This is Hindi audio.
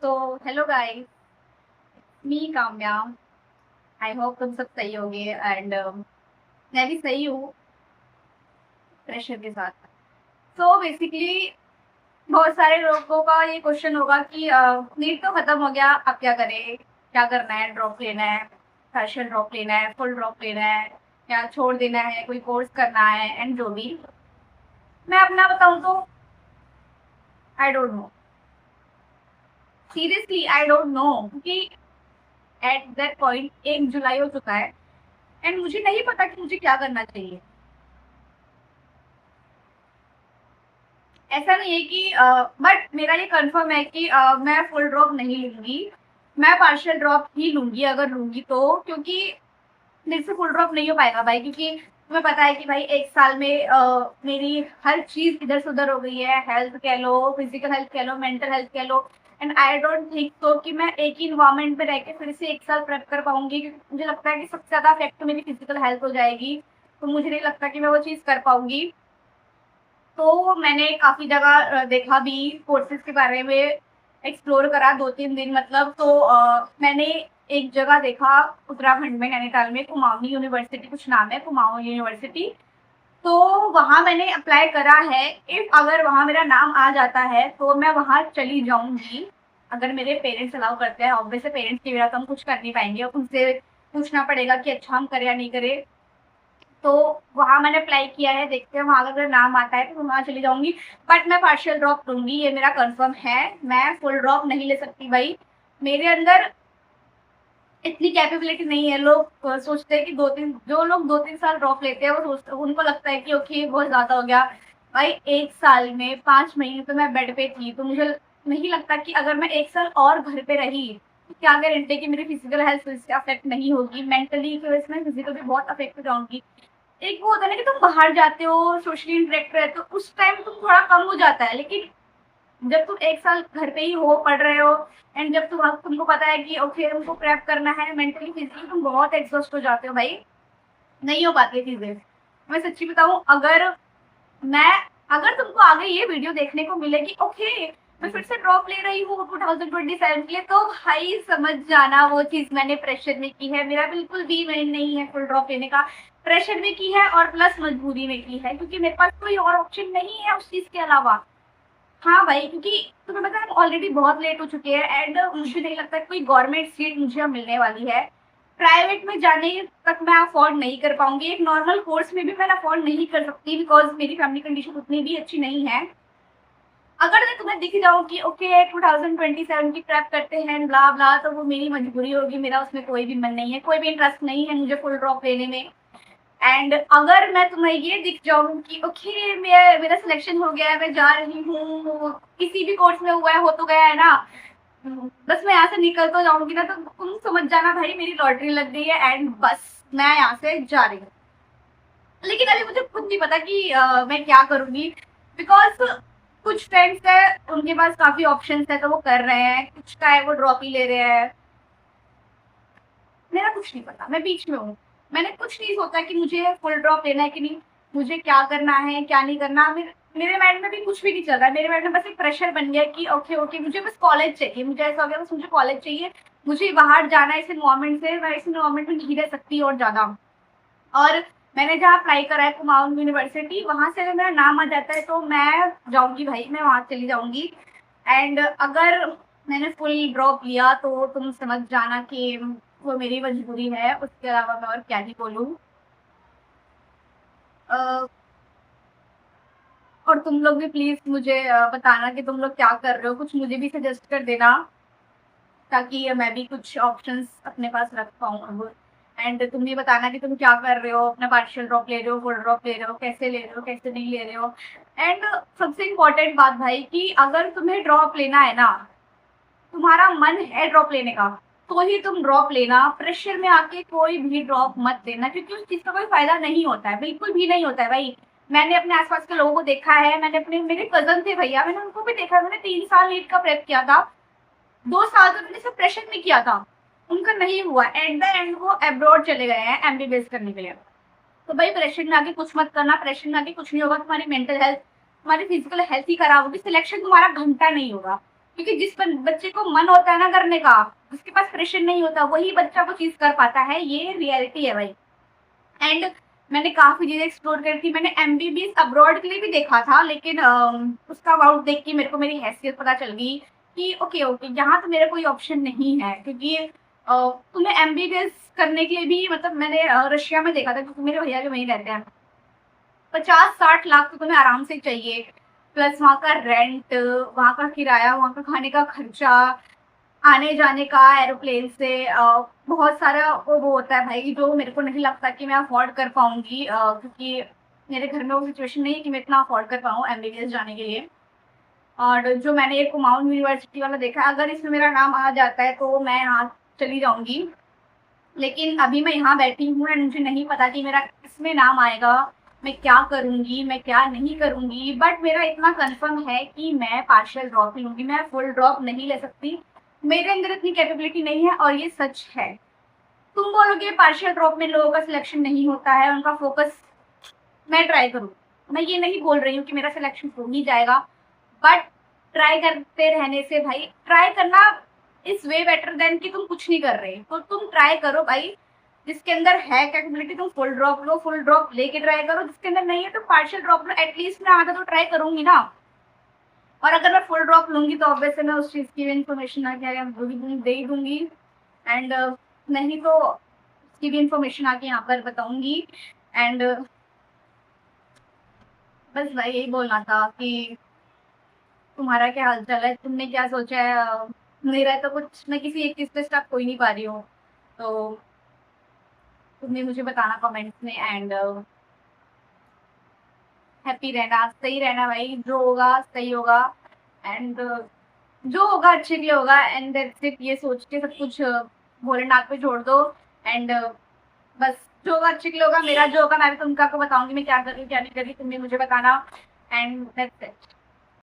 तो hello guys, me Kamya. I hope तुम सब सही होगे एंड मैं भी सही हूँ प्रेशर के साथ। सो बेसिकली बहुत सारे लोगों का ये क्वेश्चन होगा कि नीट तो खत्म हो गया, अब क्या करें, क्या करना है, ड्रॉप लेना है, पार्शियल ड्रॉप लेना है, फुल ड्रॉप लेना है, या छोड़ देना है, कोई कोर्स करना है एंड जो भी। मैं अपना बताऊँ तो I don't know, seriously I don't know, क्योंकि एट दैट पॉइंट 1 जुलाई हो चुका है एंड मुझे नहीं पता कि मुझे क्या करना चाहिए। ऐसा नहीं है कि बट मेरा ये कंफर्म है कि मैं फुल ड्रॉप नहीं लूंगी। मैं पार्शियल ड्रॉप ही लूंगी अगर लूंगी तो, क्योंकि मेरे से फुल ड्रॉप नहीं हो पाएगा भाई, क्योंकि तुम्हें पता है कि भाई 1 साल में मेरी हर चीज इधर से उधर हो गई है। हेल्थ कह लो, फिजिकल हेल्थ कह लो, मेंटल हेल्थ कह लो। एंड आई डोंट थिंक तो कि मैं एक ही इन्वायरमेंट में रह के फिर से 1 साल प्रेप कर पाऊंगी, क्योंकि मुझे लगता है कि सबसे ज्यादा अफेक्ट तो मेरी फिजिकल हेल्थ हो जाएगी। तो मुझे नहीं लगता कि मैं वो चीज कर पाऊंगी। तो मैंने काफ़ी जगह देखा भी, कोर्सेज़ के बारे में एक्सप्लोर करा 2-3 दिन मतलब। तो मैंने एक जगह देखा उत्तराखंड में, नैनीताल में, कुमाऊनी यूनिवर्सिटी कुछ नाम है, कुमाऊं यूनिवर्सिटी। तो वहाँ मैंने अप्लाई करा है। इफ़ अगर वहाँ मेरा नाम आ जाता है तो मैं वहाँ चली जाऊँगी, अगर मेरे पेरेंट्स अलाउ करते हैं। ऑब्वियसली पेरेंट्स के बिना तो हम कुछ कर नहीं पाएँगे, उनसे पूछना पड़ेगा कि अच्छा हम करें या नहीं करें। तो वहाँ मैंने अप्लाई किया है, देखते हैं वहाँ अगर नाम आता है तो वहाँ चली जाऊँगी। बट मैं पार्शियल ड्रॉप लूँगी, ये मेरा कन्फर्म है। मैं फुल ड्रॉप नहीं ले सकती भाई, मेरे अंदर इतनी कैपेबिलिटी नहीं है। लोग सोचते हैं कि 2-3 जो लोग 2-3 साल ड्रॉप लेते हैं वो सोचते, उनको लगता है कि ओके बहुत ज़्यादा हो गया। भाई 1 साल में 5 महीने तो मैं बेड पे थी, तो मुझे नहीं लगता कि अगर मैं 1 साल और घर पे रही तो क्या गारंटी कि मेरी फिजिकल हेल्थ इससे अफेक्ट नहीं होगी। मेंटली की वजह से मैं फिजिकल भी बहुत अफेक्ट हो जाऊँगी। एक वो होता है ना कि तुम बाहर जाते हो, सोशली इंटरेक्ट रहते हो, उस टाइम तुम थोड़ा कम हो जाता है। लेकिन जब तुम 1 साल घर पे ही हो, पढ़ रहे हो एंड जब तुमको पता है कि ओके तुमको प्रेप करना है, मेंटली फिजिकली तुम बहुत एग्जॉस्ट हो जाते हो भाई, नहीं हो पाती है चीजें। मैं सच्ची बताऊं, मैं अगर तुमको आगे ये वीडियो देखने को मिले कि ओके मैं फिर से ड्रॉप ले रही हूँ 2027 के लिए, तो भाई समझ जाना वो चीज मैंने प्रेशर में की है। मेरा बिल्कुल भी मन नहीं है फुल ड्रॉप लेने का। प्रेशर में की है और प्लस मजबूरी में की है, क्योंकि मेरे पास कोई और ऑप्शन नहीं है उस चीज के अलावा। हाँ भाई, क्योंकि तुम्हें पता है हम ऑलरेडी बहुत लेट हो चुके हैं एंड मुझे नहीं लगता कोई गवर्नमेंट सीट मुझे अब मिलने वाली है। प्राइवेट में जाने तक मैं अफोर्ड नहीं कर पाऊंगी, एक नॉर्मल कोर्स में भी मैं अफोर्ड नहीं कर सकती, बिकॉज मेरी फैमिली कंडीशन उतनी भी अच्छी नहीं है। अगर मैं तुम्हें दिख जाऊँ कि ओके 2027 की प्रेप करते हैं ब्ला ब्ला, तो वो मेरी मजबूरी होगी, मेरा उसमें कोई भी मन नहीं है, कोई भी इंटरेस्ट नहीं है मुझे फुल ड्रॉप लेने में। एंड अगर मैं तुम्हें ये दिख जाऊँ कि ओके मेरा सिलेक्शन हो गया है, मैं जा रही हूँ, किसी भी कोर्स में हुआ है, हो तो गया है ना, बस मैं यहाँ से निकल तो जाऊंगी ना, तो तुम समझ जाना भाई मेरी लॉटरी लग गई है एंड बस मैं यहाँ से जा रही हूँ। लेकिन अभी मुझे खुद नहीं पता कि मैं क्या करूंगी, बिकॉज कुछ फ्रेंड्स है उनके पास काफी ऑप्शंस है तो वो कर रहे हैं, कुछ का है वो ड्रॉप ही ले रहे हैं। मेरा कुछ नहीं पता, मैं बीच में हूँ। मैंने कुछ नहीं सोचा कि मुझे फुल ड्रॉप लेना है कि नहीं, मुझे क्या करना है क्या नहीं करना। मेरे माइंड में भी कुछ भी नहीं चल रहा है। मेरे माइंड में बस एक प्रेशर बन गया कि ओके ओके मुझे बस कॉलेज चाहिए, मुझे ऐसा हो गया बस मुझे कॉलेज चाहिए, मुझे बाहर जाना है इस इन्वायरमेंट से, मैं इस इन्वायरमेंट में नहीं रह सकती और ज्यादा। और मैंने जहाँ अप्लाई करा है कुमाऊं यूनिवर्सिटी, वहां से अगर मेरा नाम आ जाता है तो मैं जाऊंगी भाई, मैं वहां चली जाऊंगी। एंड अगर मैंने फुल ड्रॉप लिया तो तुम समझ जाना कि वो मेरी मजबूरी है, उसके अलावा मैं और क्या ही बोलूँ। और तुम लोग भी प्लीज मुझे बताना कि तुम लोग क्या कर रहे हो, कुछ मुझे भी सजेस्ट कर देना, ताकि मैं भी कुछ ऑप्शंस अपने पास रख पाऊँ अब। एंड तुम भी बताना कि तुम क्या कर रहे हो, अपना पार्शियल ड्रॉप ले रहे हो, फुल ड्रॉप ले रहे हो, कैसे ले रहे हो, कैसे नहीं ले रहे हो। एंड सबसे इम्पोर्टेंट बात भाई, कि अगर तुम्हें ड्रॉप लेना है ना, तुम्हारा मन है ड्रॉप लेने का, तो ही तुम ड्रॉप लेना। प्रेशर में आके कोई भी ड्रॉप मत देना, क्योंकि उस चीज का कोई फायदा नहीं होता है, बिल्कुल भी नहीं होता है भाई। मैंने अपने आसपास के लोगों को देखा है, मैंने अपने मेरे कजन थे भैया, मैंने उनको भी देखा है। मैंने 3 साल नीट का प्रेप किया था, 2 साल तो मैंने सब प्रेशर में किया था, उनका नहीं हुआ। एट द एंड वो अब्रॉड चले गए हैं एमबीबीएस करने के लिए। तो भाई प्रेशर में आके कुछ मत करना, प्रेशर में आके कुछ नहीं होगा। तुम्हारी मेंटल हेल्थ, तुम्हारी फिजिकल हेल्थ ही खराब होगी, सिलेक्शन तुम्हारा घंटा नहीं होगा। क्योंकि जिस बच्चे को मन होता है ना करने का, जिसके पास प्रेशर नहीं होता, वही बच्चा वो चीज़ कर पाता है, ये रियलिटी है भाई। एंड मैंने काफ़ी चीज़ें एक्सप्लोर करी थी, मैंने एमबीबीएस अब्रॉड के लिए भी देखा था, लेकिन उसका अबाउट देख के मेरे को मेरी हैसियत पता चल गई कि ओके, ओके, यहाँ तो मेरा कोई ऑप्शन नहीं है, क्योंकि तुम्हें एमबीबीएस करने के लिए भी मतलब मैंने रशिया में देखा था, क्योंकि मेरे भैया भी वहीं रहते हैं। 50-60 लाख तो तुम्हें आराम से चाहिए, प्लस वहाँ का रेंट, वहाँ का किराया, वहाँ का खाने का खर्चा, आने जाने का एरोप्लेन से, बहुत सारा वो होता है भाई, जो मेरे को नहीं लगता कि मैं अफोर्ड कर पाऊंगी, क्योंकि मेरे घर में वो सिचुएशन नहीं है कि मैं इतना अफोर्ड कर पाऊँ एमबीबीएस जाने के लिए। और जो मैंने एक कुमाऊं यूनिवर्सिटी वाला देखा है, अगर इसमें मेरा नाम आ जाता है तो मैं यहाँ चली जाऊंगी, लेकिन अभी मैं यहाँ बैठी हूँ एंड मुझे नहीं पता कि मेरा किसमें नाम आएगा, मैं क्या करूँगी, मैं क्या नहीं करूँगी। बट मेरा इतना कंफर्म है कि मैं पार्शियल ड्रॉप ही लूँगी, मैं फुल ड्रॉप नहीं ले सकती, मेरे अंदर इतनी कैपेबिलिटी नहीं है, और ये सच है। तुम बोलोगे पार्शियल ड्रॉप में लोगों का सिलेक्शन नहीं होता है, उनका फोकस, मैं ट्राई करूँ, मैं ये नहीं बोल रही हूँ कि मेरा सिलेक्शन हो ही जाएगा, बट ट्राई करते रहने से भाई, ट्राई करना इज वे बेटर देन कि तुम कुछ नहीं कर रहे, तो तुम ट्राई करो भाई। जिसके अंदर है कैपेबिलिटी तुम फुल ड्रॉप लो, फुल ड्रॉप लेके ट्राई करो, जिसके अंदर नहीं है तो पार्शियल ड्रॉप लो, एटलीस्ट मैं आधा तो ट्राई करूंगी ना। और अगर मैं फुल ड्रॉप लूंगी तो ऑब्वियसली मैं उस चीज़ की भी इन्फॉर्मेशन आगे दे ही दूंगी, एंड नहीं तो उसकी भी इंफॉर्मेशन आके यहाँ पर बताऊंगी। एंड बस भाई यही बोलना था कि तुम्हारा क्या हाल चाल है, तुमने क्या सोचा है, मेरा तो कुछ, मैं किसी एक चीज़ पे स्टक हो ही नहीं पा रही हूँ, तो तुमने मुझे बताना कमेंट्स में। एंड हैप्पी रहना, सही रहना भाई, जो होगा सही होगा, एंड जो होगा अच्छे के लिए होगा, एंड दैट्स इट, ये सोच के सब कुछ भोलेनाथ पे छोड़ दो। एंड बस जो होगा अच्छे के लिए होगा, मेरा जो होगा मैं भी तुमको बताऊंगी मैं क्या कर रही हूँ क्या नहीं कर रही, तुम भी मुझे बताना, एंड दैट्स इट।